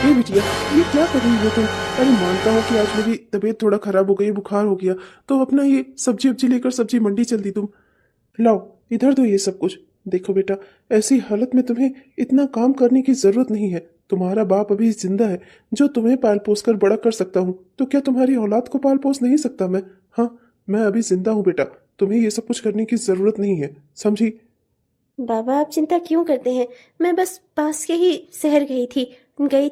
ये बिटिया, ये क्या कर रही हो तुम? अरे मानता हूँ कि आज मेरी तबीयत थोड़ा खराब हो गई, बुखार हो गया, तो अपना ये सब्जी वब्जी लेकर सब्जी मंडी चल दी तुम। लाओ, इधर दो ये सब कुछ। देखो बेटा, ऐसी हालत में तुम्हें इतना काम करने की जरूरत नहीं है। तुम्हारा बाप अभी जिंदा है, जो तुम्हें पाल पोस कर बड़ा कर सकता हूँ, तो क्या तुम्हारी औलाद को पाल पोस नहीं सकता मैं? हाँ, मैं अभी जिंदा हूँ बेटा। तुम्हें ये सब कुछ करने की जरूरत नहीं है, समझी? बाबा आप चिंता क्यों करते हैं। मैं बस पास के ही शहर गई थी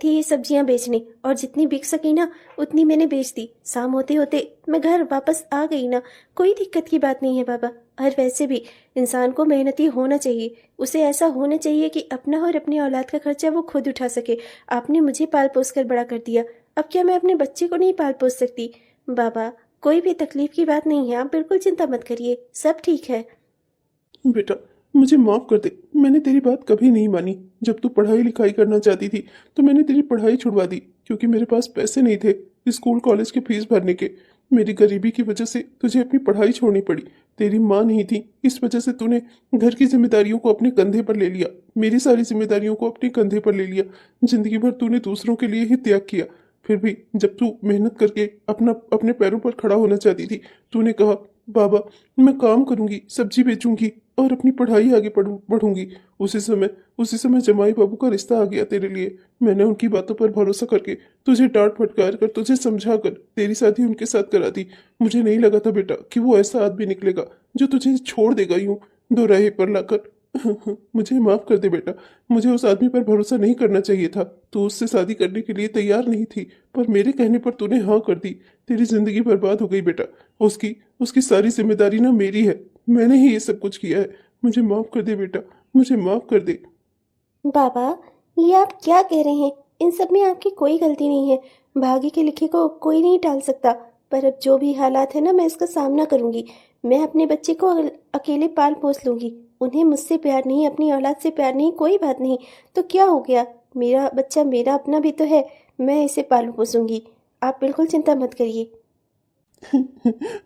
ये सब्जियां बेचने, और जितनी बिक सकी ना उतनी मैंने बेच दी। शाम होते होते मैं घर वापस आ गई ना। कोई दिक्कत की बात नहीं है बाबा। और वैसे भी इंसान को मेहनती होना चाहिए। उसे ऐसा होना चाहिए कि अपना और अपनी औलाद का खर्चा वो खुद उठा सके। आपने मुझे पाल पोस कर बड़ा कर दिया, अब क्या मैं अपने बच्चे को नहीं पाल पोस सकती? बाबा कोई भी तकलीफ की बात नहीं है, आप बिल्कुल चिंता मत करिए, सब ठीक है। बेटा, मुझे माफ कर दे। मैंने तेरी बात कभी नहीं मानी। जब तू पढ़ाई लिखाई करना चाहती थी तो मैंने तेरी पढ़ाई छुड़वा दी, क्योंकि मेरे पास पैसे नहीं थे स्कूल कॉलेज की फीस भरने के। मेरी गरीबी की वजह से तुझे अपनी पढ़ाई छोड़नी पड़ी। तेरी माँ नहीं थी, इस वजह से तूने घर की जिम्मेदारियों को अपने कंधे पर ले लिया, मेरी सारी जिम्मेदारियों को अपने कंधे पर ले लिया। जिंदगी भर तूने दूसरों के लिए ही त्याग किया। फिर भी जब तू मेहनत करके अपने पैरों पर खड़ा होना चाहती थी, तूने कहा, बाबा मैं काम करूंगी, सब्जी बेचूंगी और अपनी पढ़ाई आगे बढ़ूंगी। उसी समय जमाई बाबू का रिश्ता आ गया तेरे लिए। मैंने उनकी बातों पर भरोसा करके तुझे डांट फटकार कर, तुझे समझा कर तेरी शादी उनके साथ करा दी। मुझे नहीं लगा था बेटा कि वो ऐसा आदमी निकलेगा जो तुझे छोड़ देगा यूं दो राहे पर लाकर। मुझे माफ कर दे बेटा। मुझे उस आदमी पर भरोसा नहीं करना चाहिए था। तू उससे शादी करने के लिए तैयार नहीं थी, पर मेरे कहने पर तूने हाँ कर दी। तेरी जिंदगी बर्बाद हो गई बेटा। उसकी उसकी सारी जिम्मेदारी ना मेरी है। मैंने ही ये सब कुछ किया है। मुझे माफ कर दे बेटा, मुझे माफ कर दे। बाबा ये आप क्या कह रहे हैं? इन सब में आपकी कोई गलती नहीं है। भाग्य के लिखे को कोई नहीं टाल सकता। पर अब जो भी हालात है ना, मैं इसका सामना करूंगी। मैं अपने बच्चे को अकेले पाल पोस लूंगी। उन्हें मुझसे प्यार नहीं, अपनी औलाद से प्यार नहीं, कोई बात नहीं। तो क्या हो गया, मेरा बच्चा मेरा अपना भी तो है। मैं इसे पाल पोसूंगी, आप बिल्कुल चिंता मत करिए।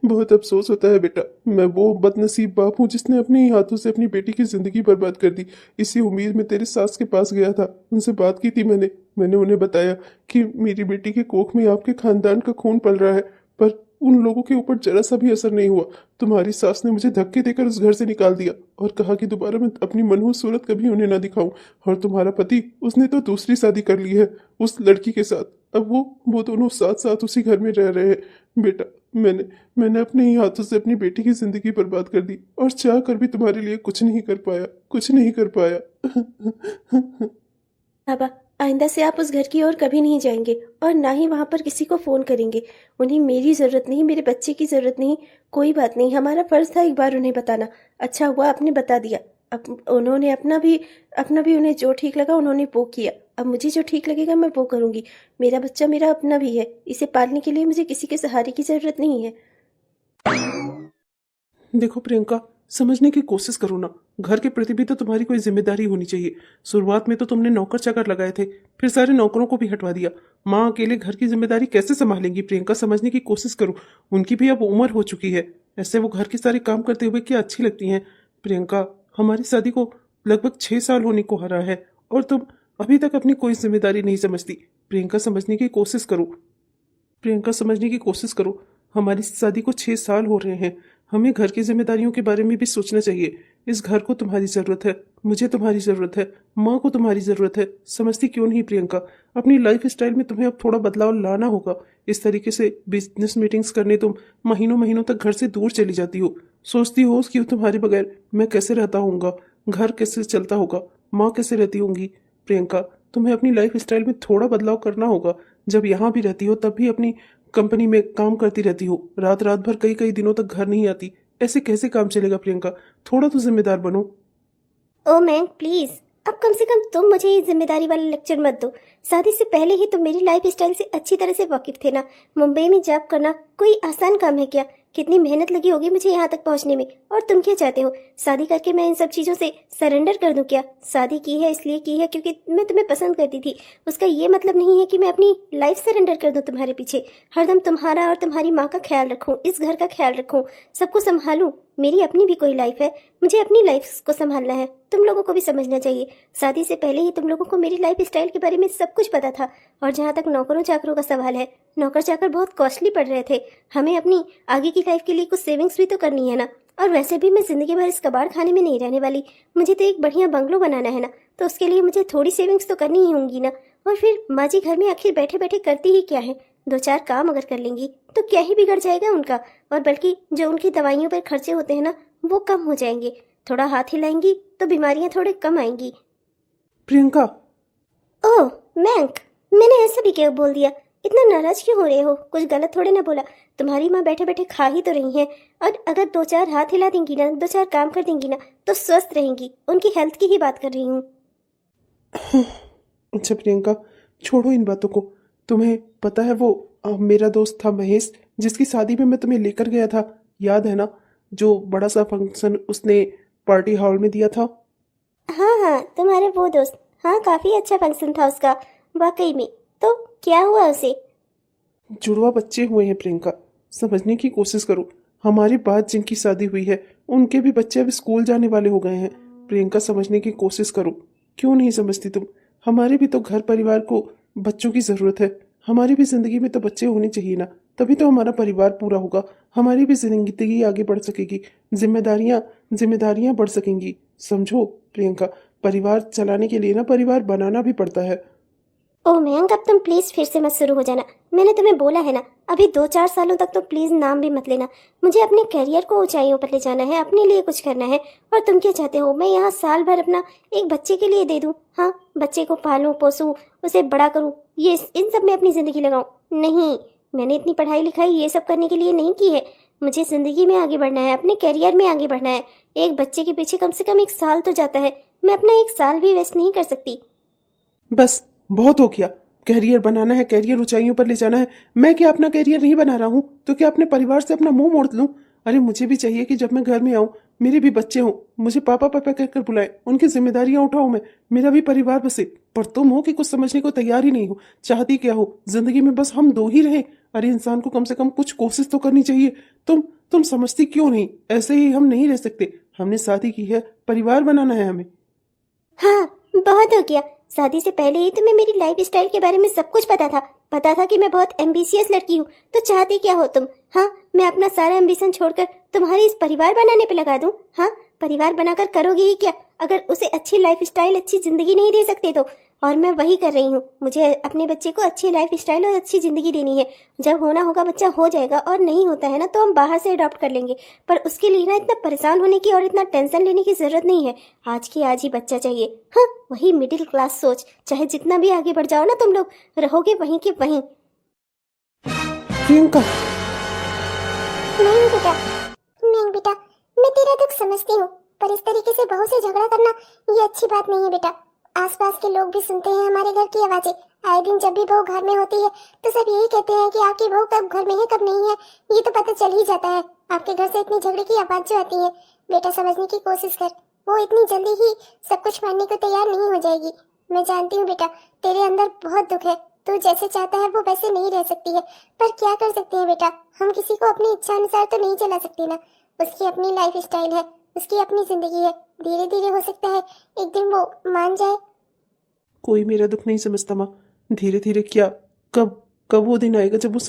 बहुत अफसोस होता है बेटा। मैं वो बदनसीब बाप हूँ जिसने अपने ही हाथों से अपनी बेटी की जिंदगी बर्बाद कर दी। इसी उम्मीद में तेरे सास के पास गया था, उनसे बात की थी मैंने। मैंने उन्हें बताया कि मेरी बेटी के कोख में आपके खानदान का खून पल रहा है, पर उन लोगों के ऊपर जरा सा भी असर नहीं हुआ। तुम्हारी सास ने मुझे धक्के देकर उस घर से निकाल दिया और कहा कि दोबारा मैं अपनी मनहूस सूरत कभी उन्हें ना दिखाऊं। और तुम्हारा पति, उसने तो दूसरी शादी कर ली है उस लड़की के साथ। अब वो दोनों साथ साथ उसी घर में रह रहे हैं बेटा। मैंने मैंने अपने ही हाथों से अपनी बेटी की जिंदगी बर्बाद कर दी, और चाह कर भी तुम्हारे लिए कुछ नहीं कर पाया, कुछ नहीं कर पाया। बाबा आइंदा से आप उस घर की ओर कभी नहीं जाएंगे, और ना ही वहां पर किसी को फोन करेंगे। उन्हें मेरी जरूरत नहीं, मेरे बच्चे की जरूरत नहीं। कोई बात नहीं, हमारा फर्ज था एक बार उन्हें बताना। अच्छा हुआ आपने बता दिया। अब उन्होंने अपना भी उन्हें जो ठीक लगा उन्होंने वो किया। अब मुझे जो ठीक लगेगा मैं वो करूंगी। मेरा बच्चा मेरा अपना भी है, इसे पालने के लिए मुझे किसी के सहारे की जरूरत नहीं है। देखो प्रियंका, समझने की कोशिश करो ना। घर के प्रति भी तो तुम्हारी कोई जिम्मेदारी होनी चाहिए। शुरुआत में तो तुमने नौकर चाकर लगाए थे, फिर सारे नौकरों को भी हटवा दिया। माँ अकेले घर की जिम्मेदारी कैसे संभालेंगी? प्रियंका, समझने की कोशिश करो। उनकी भी अब उम्र हो चुकी है। ऐसे वो घर के सारे काम करते हुए क्या अच्छी लगती हैं? प्रियंका, हमारी शादी को लगभग 6 साल होने को आ रहा है, और तुम अभी तक अपनी कोई जिम्मेदारी नहीं समझती। प्रियंका, समझने की कोशिश करो। प्रियंका, समझने की कोशिश करो। हमारी शादी को 6 साल हो रहे हैं। हमें घर की जिम्मेदारियों के बारे में भी सोचना चाहिए। इस घर को तुम्हारी जरूरत है, मुझे तुम्हारी जरूरत है, माँ को तुम्हारी जरूरत है। समझती क्यों नहीं प्रियंका? अपनी लाइफ स्टाइल में तुम्हें अब थोड़ा बदलाव लाना होगा। इस तरीके से बिजनेस मीटिंग्स करने तुम महीनों महीनों तक घर से दूर चली जाती हो। सोचती हो कि तुम्हारे बगैर मैं कैसे रहता हूँगा, घर कैसे चलता होगा, माँ कैसे रहती होंगी। प्रियंका, तुम्हें अपनी लाइफ स्टाइल में थोड़ा बदलाव करना होगा। जब यहाँ भी रहती हो तब भी अपनी कंपनी में काम करती रहती हो, रात रात भर कई कई दिनों तक घर नहीं आती। ऐसे कैसे काम चलेगा प्रियंका? थोड़ा तो जिम्मेदार बनो। ओ मैम प्लीज, अब कम से कम तुम मुझे ये जिम्मेदारी वाला लेक्चर मत दो। शादी से पहले ही तुम मेरी लाइफ स्टाइल से अच्छी तरह से वाकिफ थे ना। मुंबई में जॉब करना कोई आसान काम है क्या? कितनी मेहनत लगी होगी मुझे यहाँ तक पहुँचने में। और तुम क्या चाहते हो, शादी करके मैं इन सब चीज़ों से सरेंडर कर दूं क्या? शादी की है इसलिए की है क्योंकि मैं तुम्हें पसंद करती थी। उसका ये मतलब नहीं है कि मैं अपनी लाइफ सरेंडर कर दूं तुम्हारे पीछे। हरदम तुम्हारा और तुम्हारी माँ का ख्याल रखूं, इस घर का ख्याल रखूं, सबको संभालूं। मेरी अपनी भी कोई लाइफ है, मुझे अपनी लाइफ को संभालना है। तुम लोगों को भी समझना चाहिए। शादी से पहले ही तुम लोगों को मेरी लाइफ स्टाइल के बारे में सब कुछ पता था। और जहाँ तक नौकरों चाकरों का सवाल है, नौकर चाकर बहुत कॉस्टली पड़ रहे थे। हमें अपनी आगे की लाइफ के लिए कुछ सेविंग्स भी तो करनी है ना। और वैसे भी मैं जिंदगी भर इस कबाड़ खाने में नहीं रहने वाली। मुझे तो एक बढ़िया बंगलो बनाना है ना, तो उसके लिए मुझे थोड़ी सेविंग्स तो करनी ही होंगी ना। और फिर माँ जी घर में आखिर बैठे बैठे करती ही क्या है, 2-4 काम अगर कर लेंगी तो क्या ही बिगड़ जाएगा उनका। और बल्कि जो उनकी दवाइयों पर खर्चे होते हैं ना, वो कम हो जाएंगे। थोड़ा हाथ हिलाएंगी तो बीमारियां थोड़े कम आएंगी। प्रियंका, ओह मैंक, मैंने ऐसा भी क्यों बोल दिया? इतना नाराज क्यों हो रहे हो? कुछ गलत थोड़े ना बोला। तुम्हारी माँ बैठे बैठे खा ही तो रही है, और अगर 2-4 हाथ हिला देंगी ना, 2-4 काम कर देंगी ना, तो स्वस्थ रहेंगी। उनकी हेल्थ की ही बात कर रही हूँ। अच्छा प्रियंका, छोड़ो इन बातों को। तुम्हें पता है वो मेरा दोस्त था महेश, जिसकी शादी में मैं तुम्हें लेकर गया था, याद है ना? जो बड़ा सा फंक्शन उसने पार्टी हॉल में दिया था। हाँ हाँ, तुम्हारे वो दोस्त। हाँ, काफी अच्छा फंक्शन था उसका, वाकई में। तो क्या हुआ उसे? जुड़वा बच्चे हुए हैं प्रियंका, समझने की कोशिश करो। हमारे बाद जिनकी शादी हुई है उनके भी बच्चे अब स्कूल जाने वाले हो गए हैं। प्रियंका, समझने की कोशिश करो। क्यों नहीं समझती तुम? हमारे भी तो घर परिवार को बच्चों की ज़रूरत है। हमारी भी ज़िंदगी में तो बच्चे होने चाहिए ना, तभी तो हमारा परिवार पूरा होगा। हमारी भी जिंदगी आगे बढ़ सकेगी, जिम्मेदारियां जिम्मेदारियां बढ़ सकेंगी। समझो प्रियंका, परिवार चलाने के लिए ना परिवार बनाना भी पड़ता है। ओह मयंक, अब तुम प्लीज फिर से मत शुरू हो जाना। मैंने तुम्हें बोला है ना, अभी 2-4 सालों तक तो प्लीज नाम भी मत लेना। मुझे अपने करियर को ऊंचाइयों पर ले जाना है, अपने लिए कुछ करना है। और तुम क्या चाहते हो, मैं यहाँ साल भर अपना एक बच्चे के लिए दे दूँ? हाँ, बच्चे को पालूं पोसूं, उसे बड़ा करूँ, ये इन सब में अपनी जिंदगी लगाऊं? नहीं, मैंने इतनी पढ़ाई लिखाई ये सब करने के लिए नहीं की है। मुझे जिंदगी में आगे बढ़ना है, अपने करियर में आगे बढ़ना है। एक बच्चे के पीछे कम से कम 1 साल तो जाता है, मैं अपना 1 साल भी वेस्ट नहीं कर सकती। बस बहुत हो गया। कैरियर बनाना है, कैरियर ऊंचाइयों पर ले जाना है। मैं क्या अपना कैरियर नहीं बना रहा हूँ तो क्या अपने परिवार से अपना मुंह मोड़ लूं? अरे मुझे भी चाहिए कि जब मैं घर में आऊं मेरे भी बच्चे हों, मुझे पापा पापा कहकर बुलाएं, उनकी जिम्मेदारियां उठाऊं, मैं मेरा भी परिवार बसे। पर तुम हो कि कुछ समझने को तैयार ही नहीं हो। चाहती क्या हो? जिंदगी में बस हम दो ही रहे। अरे इंसान को कम से कम कुछ कोशिश तो करनी चाहिए। तुम समझती क्यों नहीं? ऐसे ही हम नहीं रह सकते। हमने शादी की है, परिवार बनाना है हमें। हाँ, बहुत हो गया। शादी से पहले ही तुम्हें मेरी लाइफ स्टाइल के बारे में सब कुछ पता था कि मैं बहुत एम्बिशियस लड़की हूँ। तो चाहती क्या हो तुम? हाँ, मैं अपना सारा एम्बिशन छोड़कर तुम्हारे इस परिवार बनाने पे लगा दूँ? हाँ, परिवार बनाकर करोगे ही क्या, अगर उसे अच्छी लाइफ स्टाइल अच्छी जिंदगी नहीं दे सकते तो? और मैं वही कर रही हूँ। मुझे अपने बच्चे को अच्छी लाइफ स्टाइल और अच्छी जिंदगी देनी है। जब होना होगा बच्चा हो जाएगा, और नहीं होता है ना तो हम बाहर से अडॉप्ट कर लेंगे। पर उसके लिए ना इतना परेशान होने की और इतना टेंशन लेने की जरूरत नहीं है। आज की आज ही बच्चा चाहिए। हाँ, वही मिडिल क्लास सोच। चाहे जितना भी आगे बढ़ जाओ ना तुम लोग, रहोगे वहीं के वहीं। प्रियंका, नहीं बेटा, नहीं बेटा, मैं तेरा दुख समझती हूँ, पर इस तरीके से बहू से झगड़ा करना ये अच्छी बात नहीं है बेटा। आसपास के लोग भी सुनते हैं हमारे घर की आवाजें। आए दिन जब भी बहू घर में होती है तो सब यही कहते हैं कि आपकी बहू कब घर में है कब नहीं है, ये तो पता चल ही जाता है। आपके घर से इतनी झगड़े की आवाज जो आती है, बेटा समझने की कोशिश कर। वो इतनी जल्दी ही सब कुछ मानने को तैयार नहीं हो जाएगी। मैं जानती हूँ बेटा, तेरे अंदर बहुत दुख है। तू जैसे चाहता है वो वैसे नहीं रह सकती है, पर क्या कर सकते हैं बेटा, हम किसी को अपनी इच्छा अनुसार तो नहीं चला सकते ना। उसकी अपनी लाइफ स्टाइल है, उसकी अपनी जिंदगी है। धीरे धीरे हो सकता है एक दिन वो मान जाए। कोई मेरा दुख नहीं समझता माँ। धीरे धीरे क्या? कब कब वो दिन आएगा जब वो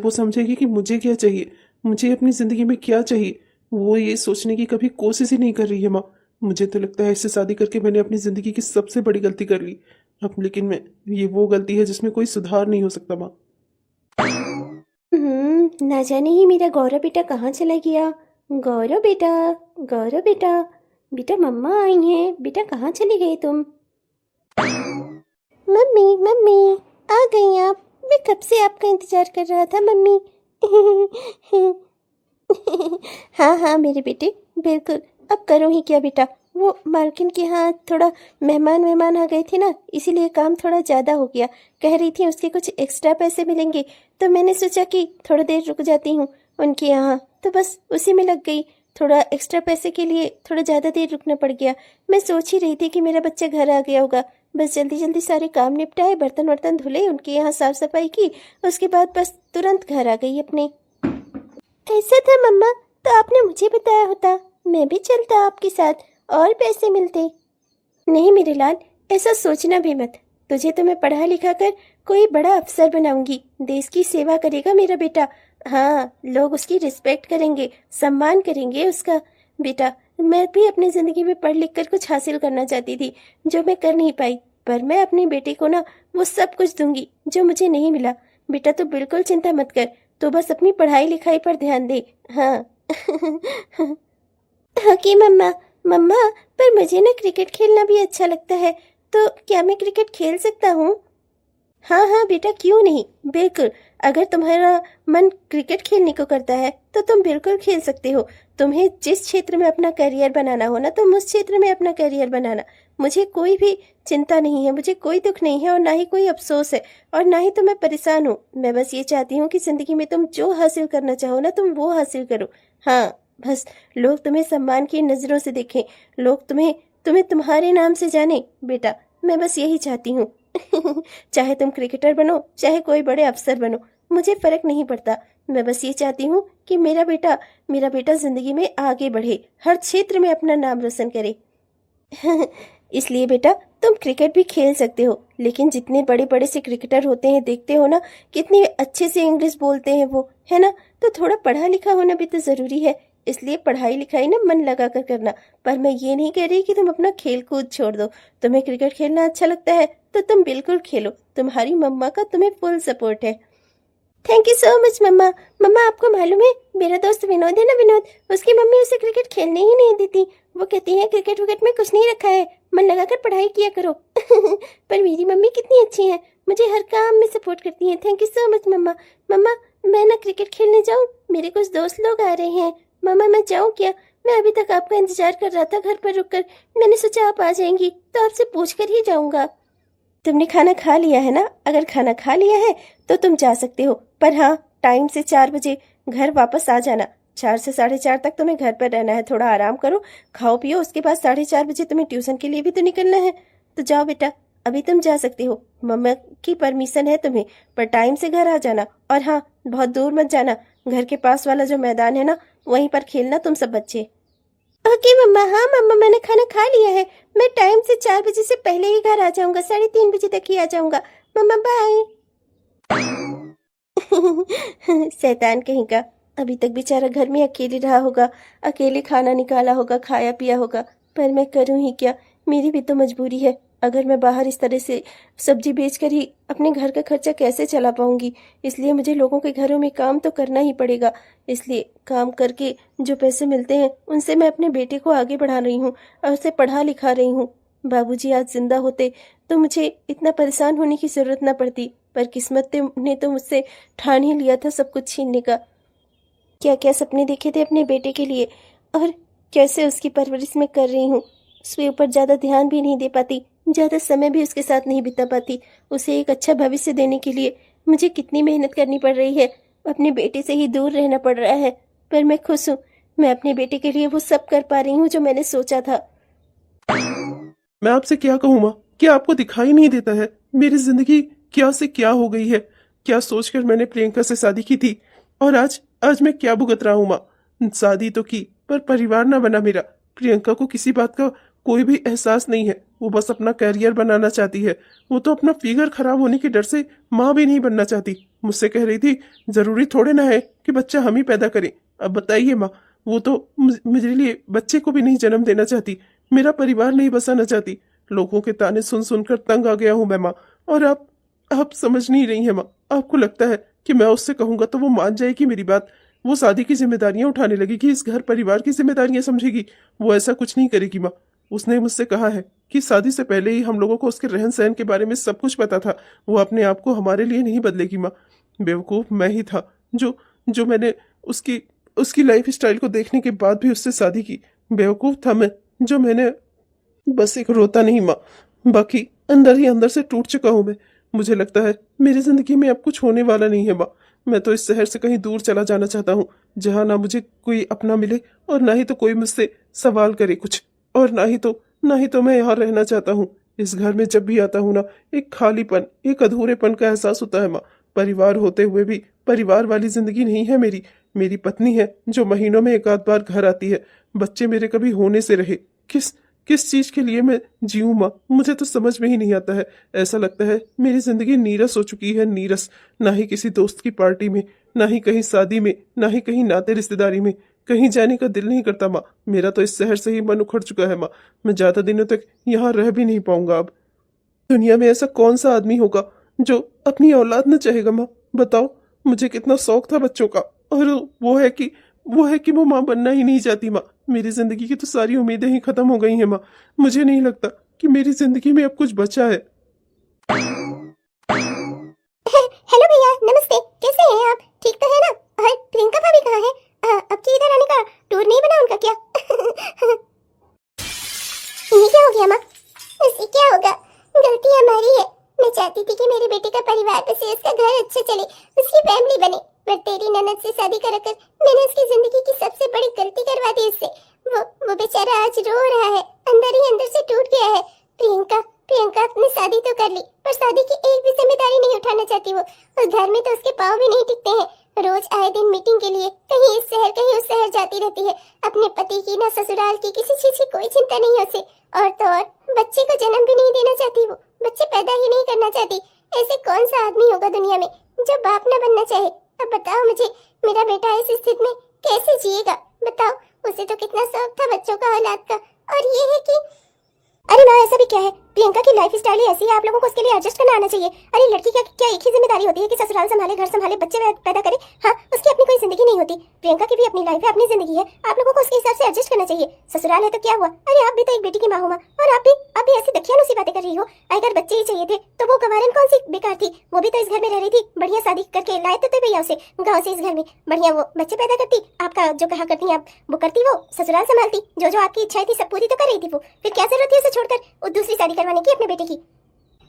समझेगी कि मुझे क्या चाहिए, मुझे अपनी जिंदगी में क्या चाहिए। वो ये सोचने की कभी कोशिश ही नहीं कर रही है माँ। मुझे तो लगता है इससे शादी करके मैंने अपनी जिंदगी की सबसे बड़ी गलती कर ली। अब लेकिन ये वो गलती है जिसमें कोई सुधार नहीं हो सकता माँ। ना जाने ही मेरा गौरव बेटा कहाँ चला गया। गौरव बेटा, गौरव बेटा, बेटा मम्मा आई हैं। बेटा कहाँ चली गई तुम? मम्मी मम्मी, आ गई आप? मैं कब से आपका इंतजार कर रहा था मम्मी। हाँ हाँ मेरे बेटे, बिल्कुल। अब करो ही क्या बेटा, वो मालकिन के यहाँ थोड़ा मेहमान आ गए थे ना, इसीलिए काम थोड़ा ज़्यादा हो गया। कह रही थी उसके कुछ एक्स्ट्रा पैसे मिलेंगे, तो मैंने सोचा कि थोड़ा देर रुक जाती हूँ उनके यहाँ, तो बस उसी में लग गई। थोड़ा एक्स्ट्रा पैसे के लिए थोड़ा ज़्यादा देर रुकना पड़ गया। मैं सोच ही रही थी कि मेरा बच्चा घर आ गया होगा, बस जल्दी जल्दी सारे काम निपटाए, बर्तन वर्तन धुले, उनके यहाँ साफ सफाई की, उसके बाद बस तुरंत घर आ गई अपने। ऐसा था मम्मा, तो आपने मुझे बताया होता, मैं भी चलता आपके साथ और पैसे मिलते। नहीं मेरे लाल, ऐसा सोचना भी मत। तुझे तो मैं पढ़ा लिखा कर कोई बड़ा अफसर बनाऊंगी, देश की सेवा करेगा मेरा बेटा। हाँ, लोग उसकी रिस्पेक्ट करेंगे, सम्मान करेंगे उसका। बेटा, मैं भी अपनी जिंदगी में पढ़ लिख कर कुछ हासिल करना चाहती थी जो मैं कर नहीं पाई, पर मैं अपनी बेटी को ना वो सब कुछ दूंगी जो मुझे नहीं मिला। बेटा तू बिल्कुल चिंता मत कर, तो बस अपनी पढ़ाई लिखाई पर ध्यान दे। हाँ हाँ कि मम्मा, मम्मा पर मुझे ना क्रिकेट खेलना भी अच्छा लगता है, तो क्या मैं क्रिकेट खेल सकता हूँ? हाँ हाँ बेटा, क्यों नहीं, बिल्कुल। अगर तुम्हारा मन क्रिकेट खेलने को करता है तो तुम बिल्कुल खेल सकते हो। तुम्हें जिस क्षेत्र में अपना करियर बनाना हो ना, तुम उस क्षेत्र में अपना करियर बनाना। मुझे कोई भी चिंता नहीं है, मुझे कोई दुख नहीं है और ना ही कोई अफसोस है और ना ही तो मैं परेशान हूँ। मैं बस ये चाहती हूँ कि जिंदगी में तुम जो हासिल करना चाहो ना, तुम वो हासिल करो। हाँ, बस लोग तुम्हें सम्मान की नजरों से देखें, लोग तुम्हें तुम्हें तुम्हारे नाम से जाने। बेटा मैं बस यही चाहती हूँ। चाहे तुम क्रिकेटर बनो, चाहे कोई बड़े अफसर बनो, मुझे फर्क नहीं पड़ता। मैं बस ये चाहती हूँ कि मेरा बेटा जिंदगी में आगे बढ़े, हर क्षेत्र में अपना नाम रोशन करे। इसलिए बेटा तुम क्रिकेट भी खेल सकते हो, लेकिन जितने बड़े बड़े से क्रिकेटर होते हैं देखते हो ना, कितनी अच्छे से इंग्लिश बोलते हैं वो, है ना? तो थोड़ा पढ़ा लिखा होना भी तो जरूरी है। इसलिए पढ़ाई लिखाई ना मन लगा कर करना। पर मैं ये नहीं कह रही कि तुम अपना खेल कूद छोड़ दो। तुम्हें क्रिकेट खेलना अच्छा लगता है तो तुम बिल्कुल खेलो, तुम्हारी मम्मा का तुम्हें फुल सपोर्ट है। थैंक यू सो मच मम्मा। मम्मा आपको मालूम है, मेरा दोस्त विनोद है ना, विनोद, उसकी मम्मी उसे क्रिकेट खेलने ही नहीं देती। वो कहती है क्रिकेट विकेट में कुछ नहीं रखा है, मन लगाकर पढ़ाई किया करो। पर मेरी मम्मी कितनी अच्छी है, मुझे हर काम में सपोर्ट करती है। थैंक यू सो मच मम्मा। मम्मा मैं ना क्रिकेट खेलने जाऊँ, मेरे कुछ दोस्त लोग आ रहे हैं। मम्मा मैं जाऊँ क्या? मैं अभी तक आपका इंतजार कर रहा था घर पर रुककर, मैंने सोचा आप आ जाएंगी तो आपसे पूछ कर ही जाऊंगा। तुमने खाना खा लिया है ना? अगर खाना खा लिया है तो तुम जा सकते हो, पर हाँ टाइम से 4 बजे घर वापस आ जाना। 4 से 4:30 तक तुम्हें घर पर रहना है। थोड़ा आराम करो, खाओ पियो, उसके बाद 4:30 बजे तुम्हें ट्यूशन के लिए भी तो निकलना है। तो जाओ बेटा, अभी तुम जा सकते हो, मम्मा की परमिशन है तुम्हें, पर टाइम से घर आ जाना। और हाँ, बहुत दूर मत जाना, घर के पास वाला जो मैदान है ना, वहीं पर खेलना तुम सब बच्चे। ओके मम्मा। हाँ मम्मा मैंने खाना खा लिया है, मैं टाइम से 4 बजे से पहले ही घर आ जाऊंगा, 3:30 बजे तक ही आ जाऊंगा। मम्मा बाय। शैतान कहीं का, अभी तक बेचारा घर में अकेले रहा होगा, अकेले खाना निकाला होगा, खाया पिया होगा। पर मैं करूं ही क्या, मेरी भी तो मजबूरी है। अगर मैं बाहर इस तरह से सब्जी बेचकर ही अपने घर का खर्चा कैसे चला पाऊंगी? इसलिए मुझे लोगों के घरों में काम तो करना ही पड़ेगा। इसलिए काम करके जो पैसे मिलते हैं उनसे मैं अपने बेटे को आगे बढ़ा रही हूँ और उसे पढ़ा लिखा रही हूँ। बाबूजी आज जिंदा होते तो मुझे इतना परेशान होने की जरूरत न पड़ती, पर किस्मत ने तो मुझसे ठान ही लिया था सब कुछ छीनने का। क्या क्या सपने देखे थे अपने बेटे के लिए, और कैसे उसकी परवरिश में कर रही हूँ। उसके ऊपर ज़्यादा ध्यान भी नहीं दे पाती, ज़्यादा समय भी उसके साथ नहीं बिता पाती। उसे एक अच्छा भविष्य देने के लिए मुझे कितनी मेहनत करनी पड़ रही है, अपने बेटे से ही दूर रहना पड़ रहा है। पर मैं खुश हूँ, मैं अपने बेटे के लिए वो सब कर पा रही हूँ जो मैंने सोचा था। मैं आपसे क्या कहूँ माँ, क्या आपको दिखाई नहीं देता है मेरी जिंदगी क्या से क्या हो गई है? क्या सोचकर मैंने प्रियंका से शादी की थी और आज आज मैं क्या भुगत रहा हूँ माँ? शादी तो की पर परिवार ना बना मेरा। प्रियंका को किसी बात का कोई भी एहसास नहीं है, वो बस अपना करियर बनाना चाहती है। वो तो अपना फिगर खराब होने के डर से माँ भी नहीं बनना चाहती। मुझसे कह रही थी जरूरी थोड़े ना है कि बच्चा हम ही पैदा करें। अब बताइए माँ, वो तो मेरे लिए बच्चे को भी नहीं जन्म देना चाहती, मेरा परिवार नहीं बसाना चाहती। लोगों के ताने सुन सुनकर तंग आ गया हूं मैं माँ। और आप समझ नहीं रही हैं माँ। आपको लगता है कि मैं उससे कहूंगा तो वो मान जाएगी मेरी बात? वो शादी की जिम्मेदारियां उठाने लगेगी, इस घर परिवार की जिम्मेदारियां समझेगी। वो ऐसा कुछ नहीं करेगी माँ। उसने मुझसे कहा है कि शादी से पहले ही हम लोगों को उसके रहन सहन के बारे में सब कुछ पता था। वो अपने आप को हमारे लिए नहीं बदलेगी माँ। बेवकूफ मैं ही था जो मैंने उसकी लाइफ स्टाइल को देखने के बाद भी उससे शादी की। बेवकूफ था मैं जो मैंने बस एक रोता नहीं माँ, बाकी अंदर ही अंदर से टूट चुका हूं मैं। मुझे लगता है मेरी जिंदगी में अब कुछ होने वाला नहीं है माँ। मैं तो इस शहर से कहीं दूर चला जाना चाहता हूँ, जहाँ ना मुझे कोई अपना मिले और ना ही तो कोई मुझसे सवाल करे कुछ, और ना ही तो मैं यहाँ रहना चाहता हूँ। इस घर में जब भी आता हूँ ना, एक खालीपन, एक अधूरेपन का एहसास होता है माँ। परिवार होते हुए भी परिवार वाली जिंदगी नहीं है मेरी। मेरी पत्नी है जो महीनों में एक आध बार घर आती है। बच्चे मेरे कभी होने से रहे। किस किस चीज के लिए मैं जीऊं माँ, मुझे तो समझ में ही नहीं आता है। ऐसा लगता है मेरी जिंदगी नीरस हो चुकी है, नीरस। ना ही किसी दोस्त की पार्टी में, ना ही कहीं शादी में, ना ही कहीं नाते रिश्तेदारी में। कहीं जाने का दिल नहीं करता माँ। मेरा तो इस शहर से ही मन उखड़ चुका है माँ। मैं ज्यादा दिनों तक यहाँ रह भी नहीं पाऊंगा अब। दुनिया में ऐसा कौन सा आदमी होगा जो अपनी औलाद न चाहेगा माँ? बताओ, मुझे कितना शौक था बच्चों का, और वो है कि वो माँ बनना ही नहीं चाहती माँ। मेरी जिंदगी की तो सारी उम्मीदें ही खत्म हो गई हैं माँ। मुझे नहीं लगता कि मेरी जिंदगी में अब कुछ बचा है। हेलो भैया, नमस्ते। कैसे हैं आप? ठीक तो है ना? और प्रियंका भाभी कहाँ है? अब की इधर आने का टूर नहीं बना उनका क्या? ये क्या हो गया माँ? इससे क्या होगा? गलती हमारी है। मैं चाहती थी कि मेरे बेटे का परिवार बसे, उसका घर अच्छा चले, उसकी फैमिली बने। पर तेरी ननद से शादी कराकर मैंने उसकी जिंदगी की सबसे बड़ी गलती करवा दी उससे। वो बेचारा आज रो रहा है, अंदर ही अंदर से टूट गया है। प्रियंका अपनी शादी तो कर ली, पर शादी की एक भी जिम्मेदारी नहीं उठाना चाहती वो। और घर में तो उसके पाँव भी नहीं टिकते हैं। रोज आए दिन मीटिंग के लिए कहीं इस शहर कहीं उस शहर जाती रहती है। अपने पति की ना ससुराल की किसी चीज की कोई चिंता नहीं है उसे। और तो और बच्चे को जन्म भी नहीं देना चाहती वो, बच्चे पैदा ही नहीं करना चाहती। ऐसे कौन सा आदमी होगा दुनिया में जो बाप न बनना चाहे? अब बताओ मुझे, मेरा बेटा इस स्थिति में कैसे जिएगा? बताओ, उसे तो कितना शौक था बच्चों का, औलाद का। और ये है कि अरे माँ, ऐसा भी क्या है? प्रियंका की लाइफ स्टाइल ही ऐसी है, आप लोगों को उसके लिए एडजस्ट करना आना चाहिए। अरे लड़की का क्या एक ही जिम्मेदारी होती है कि ससुराल संभाले, घर संभाले, बच्चे पैदा करे? हाँ, उसकी अपनी कोई जिंदगी नहीं होती। प्रियंका की भी अपनी लाइफ है, अपनी जिंदगी है। आप लोगों को उसके हिसाब से एडजस्ट करना चाहिए। ससुराल है तो क्या हुआ? अरे आप भी तो एक बेटी की माँ हो माँ, और आप भी ऐसी दखियानुसी बातें कर रही हो। अगर बच्चे ही चाहिए थे तो वो गवारन कौन सी बेकार थी? वो भी तो इस घर में रह रही थी, बढ़िया शादी करके लाए तो भैया उसे गाँव से इस घर में, बढ़िया वो बच्चे पैदा करती। आपका जो कहा करती आप वो करती, वो ससुराल संभालती। जो आपकी इच्छाएं थी सब पूरी तो कर रही थी वो। फिर क्या जरूरत थी उसे छोड़कर वो दूसरी शादी करवाने की अपने बेटे की?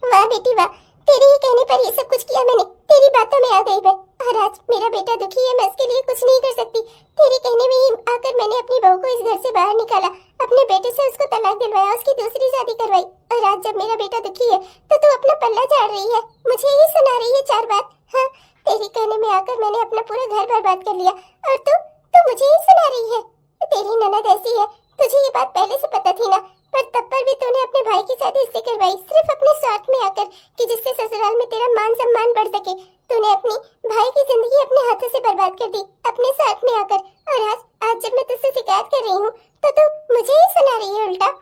वाह बेटी वाह, तेरे ही कहने पर ये सब कुछ किया मैंने, तेरी बातों में आ गई मैं। और आज मेरा बेटा दुखी है, मैं उसके लिए कुछ नहीं कर सकती। तेरे कहने में ही आकर मैंने अपनी बहू को इस घर से बाहर निकाला, अपने बेटे से उसको तलाक दिलवाया, उसकी दूसरी शादी करवाई। और आज जब मेरा बेटा दुखी है तो तू अपना पल्ला झाड़ रही है, मुझे ही सुना रही है चार बात। हाँ, तेरे कहने में आकर मैंने अपना पूरा घर बर्बाद कर लिया, और तू मुझे ही सुना रही है। तेरी ननद ऐसी है, तुझे ये बात पहले से पता थी ना? पर तब पर भी तूने अपने भाई की शादी इससे करवाई, सिर्फ अपने स्वार्थ में आकर, कि जिससे ससुराल में तेरा मान सम्मान बढ़ सके। तूने अपनी भाई की जिंदगी अपने हाथों से बर्बाद कर दी, अपने स्वार्थ में आकर। और आज जब मैं तुझसे शिकायत कर रही हूँ तो तू मुझे ही सुना रही है उल्टा।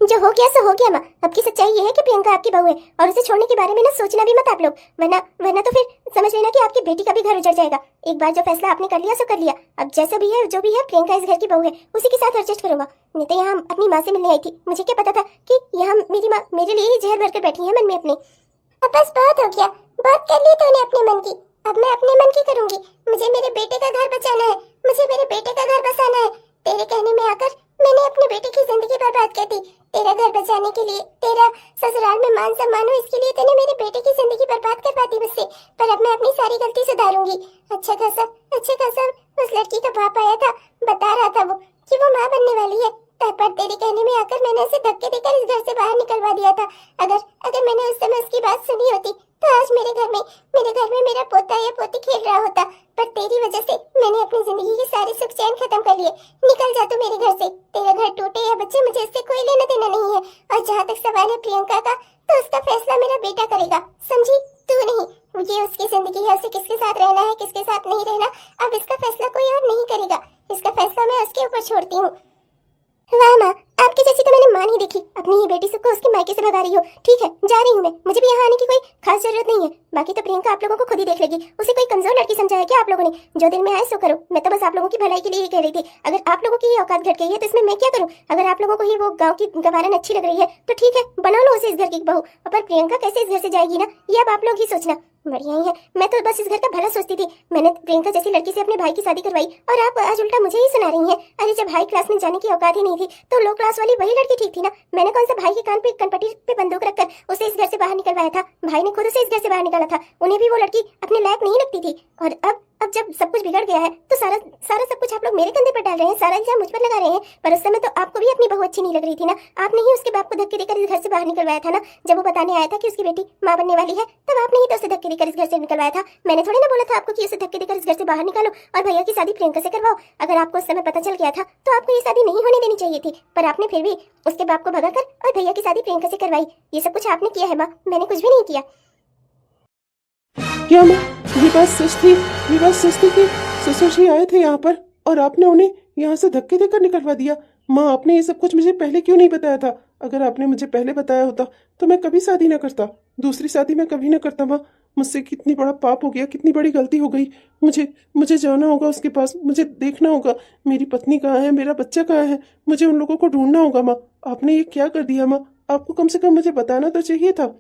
जो हो गया सो हो गया माँ। अब की सच्चाई ये है कि प्रियंका आपकी बहू है, और उसे छोड़ने के बारे में ना सोचना भी मत आप लोग, वरना तो फिर समझ लेना कि आपकी बेटी का भी घर उजड़ जाएगा। एक बार जो फैसला आपने कर लिया सो कर लिया। अब जैसा भी है जो भी है, प्रियंका इस घर की बहू है, उसी के साथ एडजस्ट करूंगा। नहीं तो यहाँ अपनी माँ से मिलने आई थी, मुझे क्या पता था कि यहाँ मेरी माँ मेरे लिए ही जहर भरकर बैठी है मन में अपने। अब बस बहुत हो गया, बात कर ली तूने अपने मन की, अब मैं अपने मन की करूंगी। मुझे मेरे बेटे का घर बचाना है, मुझे मेरे बेटे का घर बसाना है। तेरे कहने में आकर मैंने अपने बेटे की जिंदगी बर्बाद कर दी। तेरा घर बचाने के लिए, तेरा ससुराल में मान सम्मान हो, इसके लिए तूने मेरे बेटे की जिंदगी बर्बाद करवा दी मुझसे। पर अब मैं अपनी सारी गलती सुधारूंगी। अच्छा खासा उस लड़की का बाप आया था, बता रहा था वो कि वो माँ बनने वाली है। पर तेरे कहने में आकर मैंने उसे धक्के देकर इस घर से बाहर निकलवा दिया था। अगर मैंने उस समय उसकी बात सुनी होती तो आज मेरे घर में मेरा पोता या पोती खेल रहा होता। पर तेरी वजह से मैंने अपनी जिंदगी के सारे सुख चैन खत्म कर लिए। निकल जा तू मेरे घर से, तेरा घर टूटे या बच्चे, मुझे इससे कोई लेना देना नहीं है। और जहाँ तक सवाल है प्रियंका का, तो उसका फैसला मेरा बेटा करेगा, समझी? तू नहीं। ये उसकी जिंदगी है, उसे किसके साथ रहना है किसके साथ नहीं रहना, अब इसका फैसला कोई और नहीं करेगा। इसका फैसला मैं उसके ऊपर छोड़ती हूँ। वाह माँ, आपकी जैसी तो मैंने माँ नहीं देखी। अपनी ही बेटी को उसके मायके से भगा रही हो। ठीक है, जा रही हूँ मैं, मुझे भी यहाँ आने की कोई खास जरूरत नहीं है। बाकी तो प्रियंका आप लोगों को खुद ही देख लेगी। उसे कोई कमजोर लड़की समझा है क्या आप लोगों ने? जो दिल में आए सो करो। मैं तो बस आप लोगों की भलाई के लिए ही कह रही थी। अगर आप लोगों की औकात घट गई है तो इसमें मैं क्या करूँ? अगर आप लोगों को ही वो गाँव की गवारन अच्छी लग रही है तो ठीक है, बना लो उसे इस घर की बहू। पर प्रियंका कैसे इस घर से जाएगी ना, ये अब आप लोग ही सोचना। बढ़िया ही है, मैं तो बस इस घर का भला सोचती थी। मैंने प्रियंका जैसी लड़की से अपने भाई की शादी करवाई, और आप आज उल्टा मुझे ही सुना रही हैं। अरे जब हाई क्लास में जाने की औकात ही नहीं थी तो लो क्लास वाली वही लड़की ठीक थी ना। मैंने कौन सा भाई के कान पे कनपट्टी पे बंदूक रखकर उसे इस घर से बाहर निकलवाया था? भाई ने खुद उसे इस घर से बाहर निकाला था। उन्हें भी वो लड़की अपने लायक नहीं लगती थी। और अब अब जब सब कुछ बिगड़ गया है तो सारा सारा सब कुछ आप लोग मेरे कंधे पर डाल रहे हैं, सारा इल्जाम मुझ पर लगा रहे हैं। पर उस समय तो आपको भी अपनी बहू अच्छी नहीं लग रही थी ना, आपने ही उसके बाप को धक्के देकर इस घर से बाहर निकलवाया था ना। जब वो बताने आया था कि उसकी बेटी माँ बनने वाली है, तब आपने ही तो उसे धक्के देकर इस घर से निकलवाया था। मैंने थोड़ी ना बोला था आपको कि उसे धक्के देकर इस घर से बाहर निकालो और भैया की शादी प्रियंका से करवाओ। अगर आपको उस समय पता चल गया था तो आपको ये शादी नहीं होने देनी चाहिए थी, पर आपने फिर भी उसके बाप को भगाकर और भैया की शादी प्रियंका से करवाई। ये सब कुछ आपने किया है माँ, मैंने कुछ भी नहीं किया। क्या माँ, ये बात सच थी? ये बात सच थी कि ससुर जी आए थे यहाँ पर और आपने उन्हें यहाँ से धक्के देकर निकलवा दिया? माँ, आपने ये सब कुछ मुझे पहले क्यों नहीं बताया था? अगर आपने मुझे पहले बताया होता तो मैं कभी शादी ना करता, दूसरी शादी मैं कभी ना करता। माँ, मुझसे कितनी बड़ा पाप हो गया, कितनी बड़ी गलती हो गई। मुझे मुझे जाना होगा उसके पास, मुझे देखना होगा मेरी पत्नी कहाँ है, मेरा बच्चा कहाँ है, मुझे उन लोगों को ढूंढना होगा। माँ, आपने ये क्या कर दिया? माँ, आपको कम से कम मुझे बताना तो चाहिए था।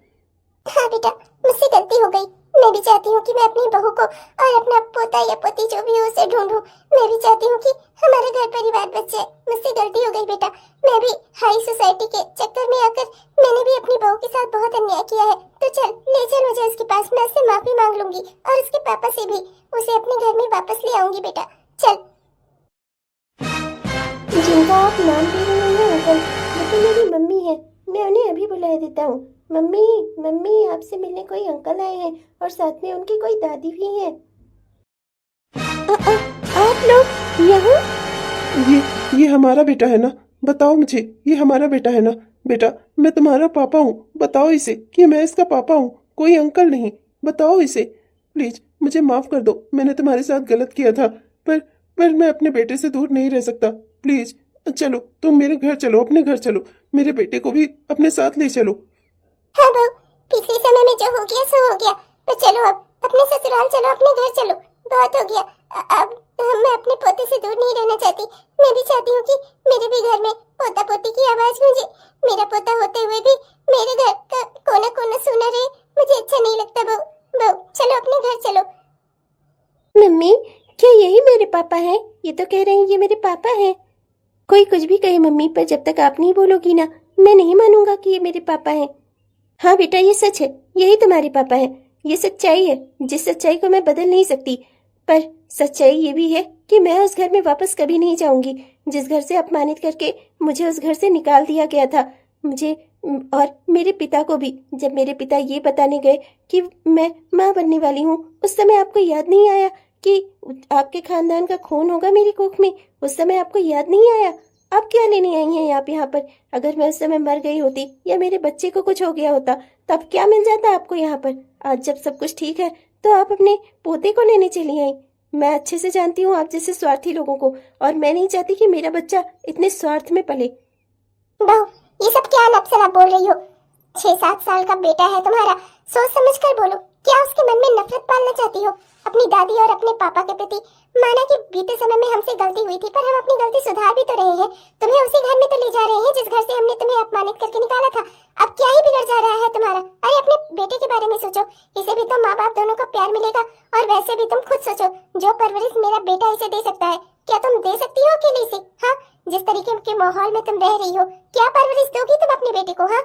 हाँ बेटा, मुझसे गलती हो गई। मैं भी चाहती हूँ कि मैं अपनी बहू को और अपना पोता या पोती जो भी हो उसे ढूंढूं। मैं भी चाहती हूँ कि हमारा घर परिवार बच जाए। मुझसे गलती हो गई बेटा। मैं भी हाई सोसाइटी के चक्कर में आकर मैंने भी अपनी बहू के साथ बहुत अन्याय किया है। तो चल, ले चल मुझे उसके पास, मैं उससे माफी मांग लूंगी और उसके पापा से भी। उसे अपने घर में वापस ले आऊंगी बेटा। चल। जिनका आप नाम ले रहे हैं अंकल, वो तो मेरी मम्मी है। मैं उन्हें अभी बुला देता हूँ। मम्मी, मम्मी, आपसे मिलने कोई अंकल आए हैं और साथ में उनकी कोई दादी भी है। आप लोग यहाँ? ये हमारा बेटा है ना? बताओ मुझे, ये हमारा बेटा है ना? बेटा, मैं तुम्हारा पापा हूँ। बताओ इसे कि मैं इसका पापा हूँ, कोई अंकल नहीं। बताओ इसे। प्लीज मुझे माफ कर दो, मैंने तुम्हारे साथ गलत किया था, पर मैं अपने बेटे से दूर नहीं रह सकता। प्लीज चलो, तुम मेरे घर चलो, अपने घर चलो, मेरे बेटे को भी अपने साथ ले चलो। हाँ बहू, पिछले समय में जो हो गया सो हो गया। तो चलो अब अपने ससुराल चलो, अपने घर चलो। बहुत हो गया। अब मैं अपने पोते से दूर नहीं रहना चाहती। मैं भी चाहती हूँ कि मेरे भी घर में पोता पोती की आवाज गूंजे। मेरा पोता होते हुए भी मेरे घर का कोना कोना सुना रहे, मुझे अच्छा नहीं लगता। बहू बहू, चलो अपने घर चलो। मम्मी, क्या यही मेरे पापा हैं? ये तो कह रहे हैं ये मेरे पापा हैं। कोई कुछ भी कहे मम्मी, पर जब तक आप नहीं बोलोगी ना, मैं नहीं मानूंगा कि ये मेरे पापा हैं। हाँ बेटा, ये सच है, यही तुम्हारे पापा हैं। ये सच्चाई है, जिस सच्चाई को मैं बदल नहीं सकती। पर सच्चाई ये भी है कि मैं उस घर में वापस कभी नहीं जाऊंगी जिस घर से अपमानित करके मुझे उस घर से निकाल दिया गया था। मुझे और मेरे पिता को भी। जब मेरे पिता ये बताने गए कि मैं माँ बनने वाली हूँ, उस समय आपको याद नहीं आया कि आपके खानदान का खून होगा मेरी कोख में? उस समय आपको याद नहीं आया? आप क्या लेने आई हैं आप यहाँ पर? अगर मैं उस समय मर गई होती या मेरे बच्चे को कुछ हो गया होता, तब क्या मिल जाता आपको यहाँ पर? आज जब सब कुछ ठीक है तो आप अपने पोते को लेने चली आई। मैं अच्छे से जानती हूँ आप जैसे स्वार्थी लोगों को, और मैं नहीं चाहती कि मेरा बच्चा इतने स्वार्थ में पले। बहू, ये सब क्या अनाप शनाप बोल रही हो? 6-7 साल का बेटा है तुम्हारा, सोच समझ कर बोलो। क्या उसके मन में नफरत पालना चाहती हो अपनी दादी और अपने पापा के प्रति? माना कि बीते समय में हमसे गलती हुई थी, पर हम अपनी गलती सुधार भी तो रहे हैं। तुम्हें उसी घर में तो ले जा रहे हैं जिस घर से हमने तुम्हें अपमानित करके निकाला था। अब क्या ही बिगड़ जा रहा है तुम्हारा? अरे अपने बेटे के बारे में सोचो, इसे भी तो माँ बाप दोनों का प्यार मिलेगा। और वैसे भी तुम खुद सोचो, जो परवरिश मेरा बेटा इसे दे सकता है, क्या तुम दे सकती हो अकेले से? हाँ, जिस तरीके के माहौल में तुम रह रही हो, क्या परवरिश दोगी तुम अपने बेटे को? हाँ,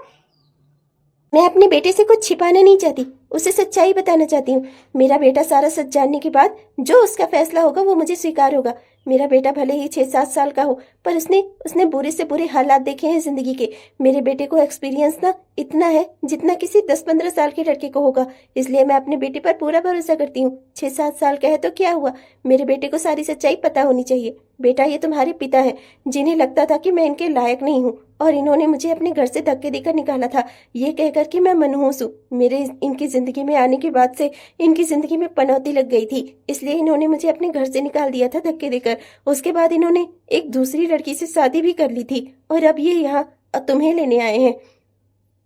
मैं अपने बेटे से कुछ छिपाना नहीं चाहती, उसे सच्चाई बताना चाहती हूँ। मेरा बेटा सारा सच जानने के बाद जो उसका फैसला होगा वो मुझे स्वीकार होगा। मेरा बेटा भले ही 6-7 साल का हो, पर उसने बुरे से बुरे हालात देखे हैं जिंदगी के। मेरे बेटे को एक्सपीरियंस ना इतना है जितना किसी 10-15 साल के लड़के को होगा। इसलिए मैं अपने बेटे पर पूरा भरोसा करती हूँ। 6-7 साल का है तो क्या हुआ, मेरे बेटे को सारी सच्चाई पता होनी चाहिए। बेटा, ये तुम्हारे पिता है जिन्हें लगता था कि मैं इनके लायक नहीं हूँ, और इन्होंने मुझे अपने घर से धक्के देकर निकाला था, ये कहकर कि मैं मनहूस हूँ। मेरे इनकी जिंदगी में आने के बाद से इनकी जिंदगी में पनौती लग गई थी, इसलिए इन्होंने मुझे अपने घर से निकाल दिया था धक्के देकर। उसके बाद इन्होंने एक दूसरी लड़की से शादी भी कर ली थी, और अब ये यहाँ तुम्हें लेने आए हैं।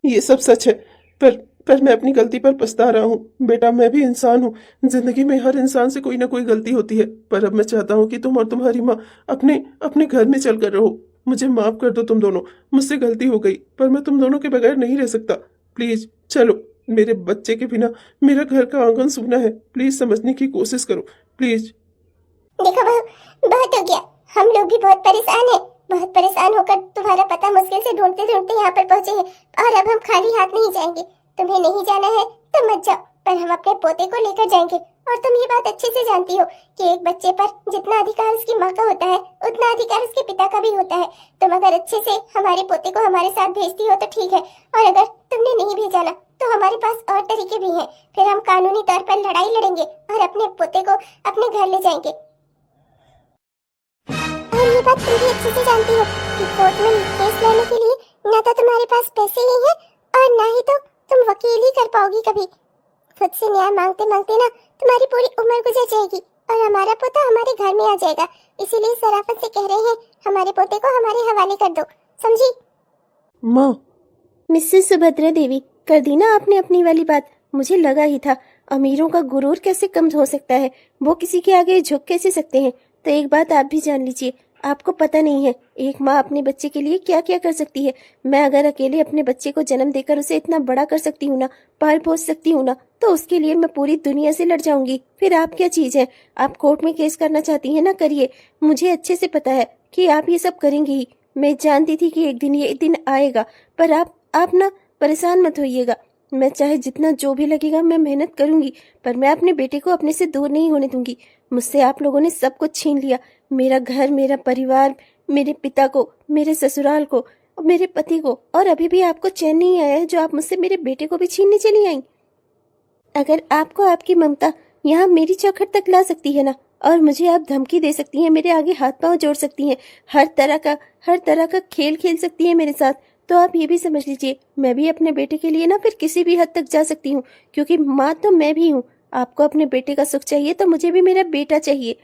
ये सब सच है, पर मैं अपनी गलती पर पछता रहा हूँ। बेटा, मैं भी इंसान हूँ, जिंदगी में हर इंसान से कोई ना कोई गलती होती है। पर अब मैं चाहता हूँ कि तुम और तुम्हारी माँ अपने घर में चलकर रहो। मुझे माफ कर दो तुम दोनों, मुझसे गलती हो गई, पर मैं तुम दोनों के बगैर नहीं रह सकता। प्लीज चलो, मेरे बच्चे के बिना मेरा घर का आंगन सूना है। प्लीज समझने की कोशिश करो, प्लीज। देखो बहू, बहुत हो गया। हम लोग भी बहुत परेशान हैं। बहुत परेशान होकर तुम्हारा पता मुश्किल से ढूंढते ढूंढते यहाँ पर पहुंचे हैं, और अब हम खाली हाथ नहीं जाएंगे। तुम्हें नहीं जाना है तो मत जाओ, पर हम अपने पोते को लेकर जाएंगे। और तुम ये बात अच्छे से जानती हो कि एक बच्चे पर जितना अधिकार उसकी माँ का होता है उतना अधिकार उसके पिता का भी होता है। तुम अगर अच्छे से हमारे पोते को हमारे साथ भेजती हो तो ठीक है, और अगर तुमने नहीं भेजा ना तो हमारे पास और तरीके भी हैं। फिर हम कानूनी तौर पर लड़ाई लड़ेंगे और अपने पोते को अपने घर ले जाएंगे। और ये बात तुम भी अच्छे से जानती हो कि कोर्ट में केस लड़ने के लिए ना तो तुम्हारे पास पैसे ही हैं और ना ही तो तुम वकील ही कर पाओगी कभी। खुद से न्याय मांगते मांगते ना तुम्हारी पूरी उम्र गुजर जाएगी और हमारा पोता हमारे घर में आ जाएगा। इसीलिए सराफत से कह रहे हैं हमारे पोते को हमारे हवाले कर दो, समझी? माँ, मिसेस सुभद्रा देवी, कर दी ना आपने अपनी वाली बात। मुझे लगा ही था। अमीरों का गुरूर कैसे कम हो सकता है, वो किसी के आगे झुक कैसे सकते हैं। तो एक बात आप भी जान लीजिए, आपको पता नहीं है एक माँ अपने बच्चे के लिए क्या क्या कर सकती है। मैं अगर अकेले अपने बच्चे को जन्म देकर उसे इतना बड़ा कर सकती हूँ ना, पाल पोस सकती हूँ ना, तो उसके लिए मैं पूरी दुनिया से लड़ जाऊंगी। फिर आप क्या चीज है? आप कोर्ट में केस करना चाहती हैं ना, करिए। मुझे अच्छे से पता है कि आप ये सब करेंगी ही। मैं जानती थी कि एक दिन ये दिन आएगा, पर आप ना परेशान मत होइएगा। मैं चाहे जितना जो भी लगेगा मैं मेहनत करूंगी, पर मैं अपने बेटे को अपने से दूर नहीं होने दूंगी। मुझसे आप लोगों ने सब कुछ छीन लिया, मेरा घर, मेरा परिवार, मेरे पिता को, मेरे ससुराल को, मेरे पति को, और अभी भी आपको चैन नहीं आया है जो आप मुझसे मेरे बेटे को भी छीनने चली आई। अगर आपको आपकी ममता यहाँ मेरी चौखट तक ला सकती है ना, और मुझे आप धमकी दे सकती हैं, मेरे आगे हाथ पांव जोड़ सकती हैं, हर तरह का खेल खेल सकती हैं मेरे साथ, तो आप ये भी समझ लीजिए मैं भी अपने बेटे के लिए ना फिर किसी भी हद तक जा सकती हूँ, क्योंकि माँ तो मैं भी हूँ। आपको अपने बेटे का सुख चाहिए तो मुझे भी मेरा बेटा चाहिए।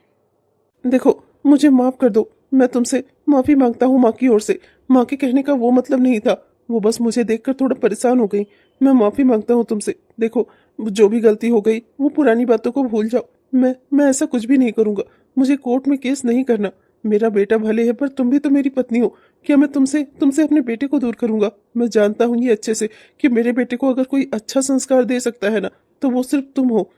देखो, मुझे माफ कर दो। मैं तुमसे माफी मांगता हूँ माँ की ओर से। माँ के कहने का वो मतलब नहीं था, वो बस मुझे देखकर थोड़ा परेशान हो गई। मैं माफी मांगता हूँ तुमसे। देखो, जो भी गलती हो गई वो पुरानी बातों को भूल जाओ। मैं ऐसा कुछ भी नहीं करूंगा। मुझे कोर्ट में केस नहीं करना। मेरा बेटा भले है, पर तुम भी तो मेरी पत्नी हो। क्या मैं तुमसे अपने बेटे को दूर करूंगा? मैं जानता हूँ ये अच्छे से कि मेरे बेटे को अगर कोई अच्छा संस्कार दे सकता है ना, तो वो सिर्फ तुम हो।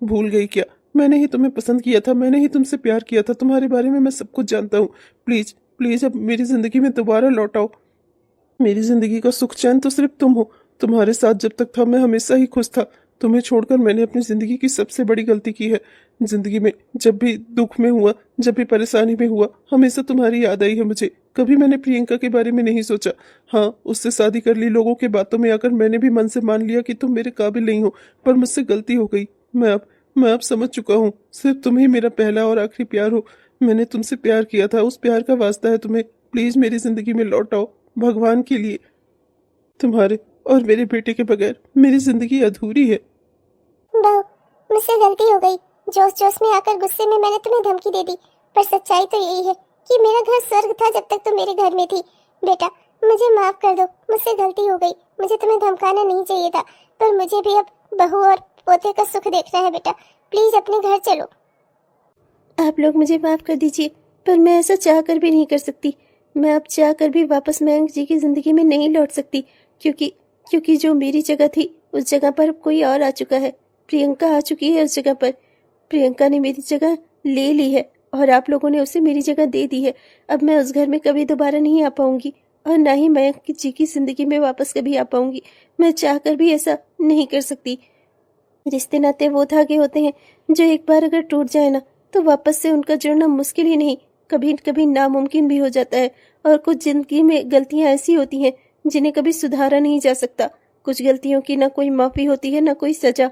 भूल गई क्या? मैंने ही तुम्हें पसंद किया था, मैंने ही तुमसे प्यार किया था। तुम्हारे बारे में मैं सब कुछ जानता हूँ। प्लीज प्लीज अब मेरी जिंदगी में दोबारा लौट आओ। मेरी जिंदगी का सुख चैन तो सिर्फ तुम हो। तुम्हारे साथ जब तक था मैं हमेशा ही खुश था। तुम्हें छोड़कर मैंने अपनी जिंदगी की सबसे बड़ी गलती की है। जिंदगी में जब भी दुख में हुआ, जब भी परेशानी में हुआ, हमेशा तुम्हारी याद आई है मुझे। कभी मैंने प्रियंका के बारे में नहीं सोचा। हाँ, उससे शादी कर ली। लोगों के बातों में आकर मैंने भी मन से मान लिया कि तुम मेरे काबिल नहीं हो, पर मुझसे गलती हो गई। मैं अब समझ चुका हूँ। सिर्फ तुम ही मेरा पहला और आखिरी प्यार हो। मैंने तुमसे प्यार किया था, उस प्यार का वास्ता है तुम्हें। प्लीज मेरी जिंदगी में लौट आओ, भगवान के लिए। तुम्हारे और मेरे बेटे के बगैर मेरी जिंदगी अधूरी है। बहू, मुझसे गलती हो गई। जोश जोश में आकर गुस्से में मैंने तुम्हें धमकी दे दी, पर सच्चाई तो यही है कि मेरा घर स्वर्ग था जब तक तुम मेरे घर में थी। बेटा, मुझे माफ कर दो, मुझसे गलती हो गई। मुझे तुम्हें धमकाना नहीं चाहिए था, पर मुझे भी अब बहू और पोते का सुख देखना है। बेटा, प्लीज अपने घर चलो। आप लोग मुझे माफ कर दीजिए, पर मैं ऐसा चाह कर भी नहीं कर सकती। मैं अब चाह कर भी वापस मयंक जी की जिंदगी में नहीं लौट सकती, क्योंकि जो मेरी जगह थी उस जगह पर कोई और आ चुका है। प्रियंका आ चुकी है उस जगह पर। प्रियंका ने मेरी जगह ले ली है और आप लोगों ने उसे मेरी जगह दे दी है। अब मैं उस घर में कभी दोबारा नहीं आ पाऊंगी, और ना ही मयंक जी की जिंदगी में वापस कभी आ पाऊंगी। मैं चाह कर भी ऐसा नहीं कर सकती। रिश्ते नाते वो धागे होते हैं जो एक बार अगर टूट जाए ना, तो वापस से उनका जुड़ना मुश्किल ही नहीं, कभी कभी नामुमकिन भी हो जाता है। और कुछ जिंदगी में गलतियां ऐसी होती हैं जिन्हें कभी सुधारा नहीं जा सकता। कुछ गलतियों की ना कोई माफी होती है ना कोई सजा।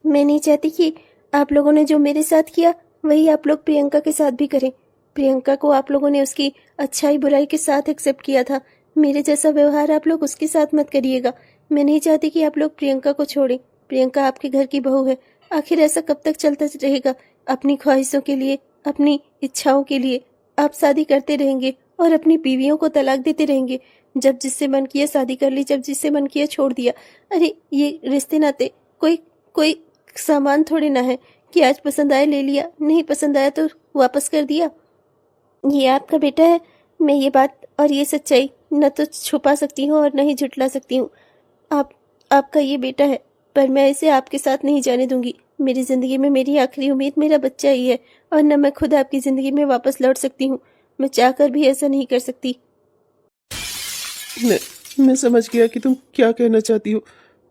मैं नहीं चाहती कि आप लोगों ने जो मेरे साथ किया वही आप लोग प्रियंका के साथ भी करें। प्रियंका को आप लोगों ने उसकी अच्छाई बुराई के साथ एक्सेप्ट किया था। मेरे जैसा व्यवहार आप लोग उसके साथ मत करिएगा। मैं नहीं चाहती कि आप लोग प्रियंका को छोड़ें। प्रियंका आपके घर की बहू है। आखिर ऐसा कब तक चलता रहेगा? अपनी ख्वाहिशों के लिए, अपनी इच्छाओं के लिए आप शादी करते रहेंगे और अपनी बीवियों को तलाक देते रहेंगे। जब जिससे मन किया शादी कर ली, जब जिससे मन किया छोड़ दिया। अरे ये रिश्ते नाते कोई सामान थोड़े ना है कि आज पसंद आए ले लिया, नहीं पसंद आया तो वापस कर दिया। ये आपका बेटा है। मैं ये बात और ये सच्चाई न तो छुपा सकती हूँ और न ही झुटला सकती हूँ। आपका ये बेटा है, पर मैं इसे आपके साथ नहीं जाने दूंगी। मेरी जिंदगी में मेरी आखिरी उम्मीद मेरा बच्चा ही है, और न मैं खुद आपकी जिंदगी में वापस लौट सकती हूँ। मैं चाहकर भी ऐसा नहीं कर सकती। मैं समझ गया कि तुम क्या कहना चाहती हो,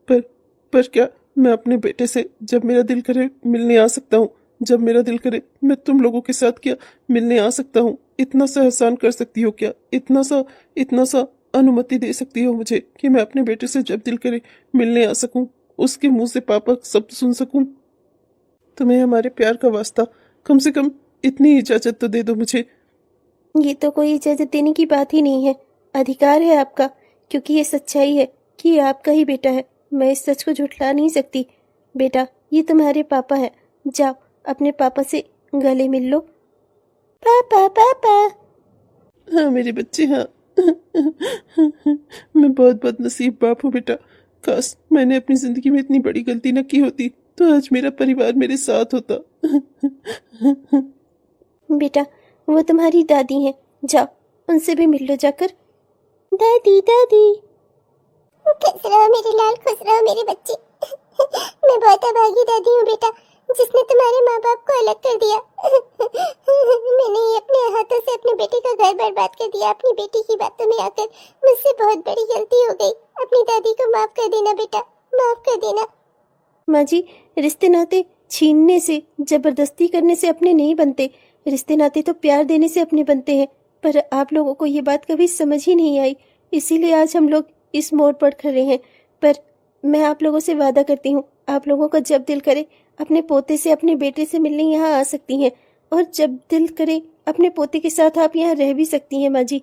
पर क्या मैं अपने बेटे से जब मेरा दिल करे मिलने आ सकता हूँ, जब मेरा दिल करे मैं तुम लोगों के साथ क्या मिलने आ सकता हूँ। इतना सा एहसान कर सकती हो क्या? इतना सा अनुमति दे सकती हो मुझे कि मैं अपने बेटे से जब दिल करे मिलने आ सकूं, उसके मुंह से पापा शब्द सुन सकूं। तुम्हें हमारे प्यार का वास्ता कम से कम इतनी इजाजत तो दे दो मुझे। ये तो कोई इजाजत देने की बात ही नहीं है, अधिकार है आपका, क्योंकि ये सच्चाई है कि ये आपका ही बेटा है। मैं इस सच को झुठला नहीं सकती। बेटा, ये तुम्हारे पापा है, जाओ अपने पापा से गले मिल लो। पापा पापा। हाँ मेरे बच्चे, हाँ। मैं बहुत बदनसीब बाप हूँ बेटा। काश मैंने अपनी जिंदगी में इतनी बड़ी गलती न की होती तो आज मेरा परिवार मेरे साथ होता। बेटा, वो तुम्हारी दादी हैं, जाओ उनसे भी मिल लो जाकर। दादी दादी। खुश रहो मेरे लाल, खुश रहो मेरे बच्चे। मैं बहुत अभागी दादी हूँ बेटा, जिसने तुम्हारे माँ बाप को अलग कर दिया। मैंने ही अपने हाथों से अपने बेटे का घर बर्बाद कर दिया। अपनी बेटी की बातों में आकर मुझसे बहुत बड़ी गलती हो गई। अपनी दादी को माफ कर देना बेटा, माफ कर देना। माँ जी, रिश्ते नाते छीनने से, जबरदस्ती करने से अपने नहीं बनते। रिश्ते नाते तो प्यार देने से अपने बनते हैं। पर आप लोगों को ये बात कभी समझ ही नहीं आई, इसीलिए आज हम लोग इस मोड़ पर खड़े हैं। पर मैं आप लोगों से वादा करती हूँ, आप लोगों का जब दिल करे अपने पोते से, अपने बेटे से मिलने यहाँ आ सकती हैं, और जब दिल करे अपने पोते के साथ आप यहाँ रह भी सकती हैं माँ जी।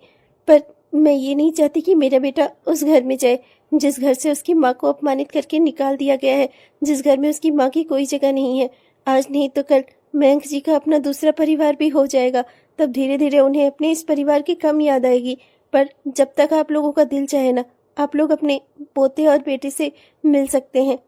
पर मैं ये नहीं चाहती कि मेरा बेटा उस घर में जाए जिस घर से उसकी माँ को अपमानित करके निकाल दिया गया है, जिस घर में उसकी माँ की कोई जगह नहीं है। आज नहीं तो कल मयंक जी का अपना दूसरा परिवार भी हो जाएगा, तब धीरे धीरे उन्हें अपने इस परिवार की कम याद आएगी। पर जब तक आप लोगों का दिल चाहे ना, आप लोग अपने पोते और बेटे से मिल सकते हैं।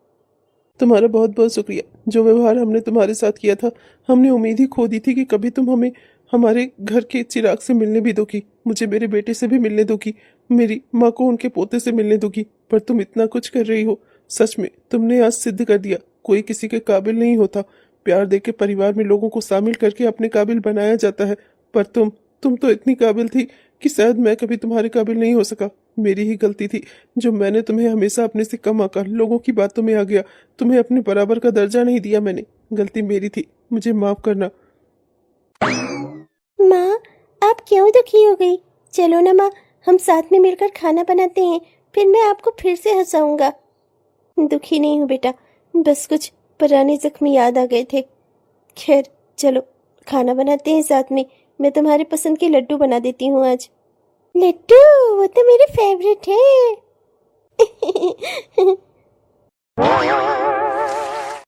तुम्हारा बहुत बहुत शुक्रिया। जो व्यवहार हमने तुम्हारे साथ किया था, हमने उम्मीद ही खो दी थी कि कभी तुम हमें हमारे घर के चिराग से मिलने भी दोगी, मुझे मेरे बेटे से भी मिलने दोगी, मेरी माँ को उनके पोते से मिलने दोगी। पर तुम इतना कुछ कर रही हो, सच में तुमने आज सिद्ध कर दिया कोई किसी के काबिल नहीं होता। प्यार देके परिवार में लोगों को शामिल करके अपने काबिल बनाया जाता है। पर तुम तो इतनी काबिल थी कि शायद मैं कभी तुम्हारे काबिल नहीं हो सका। मेरी ही गलती थी जो मैंने तुम्हें हमेशा अपने से कम आकर लोगों की बातों में आ गया, तुम्हें अपने बराबर का दर्जा नहीं दिया मैंने। गलती मेरी थी, मुझे माफ करना। माँ, आप क्यों दुखी हो गई? चलो ना माँ, हम साथ में मिलकर खाना बनाते हैं, फिर मैं आपको फिर से हंसाऊंगा। दुखी नहीं हूँ बेटा, बस कुछ पुराने जख्म याद आ गए थे। खैर चलो खाना बनाते हैं साथ में। मैं तुम्हारे पसंद के लड्डू बना देती हूँ आज। लड्डू? वो तो मेरे फेवरेट हैं।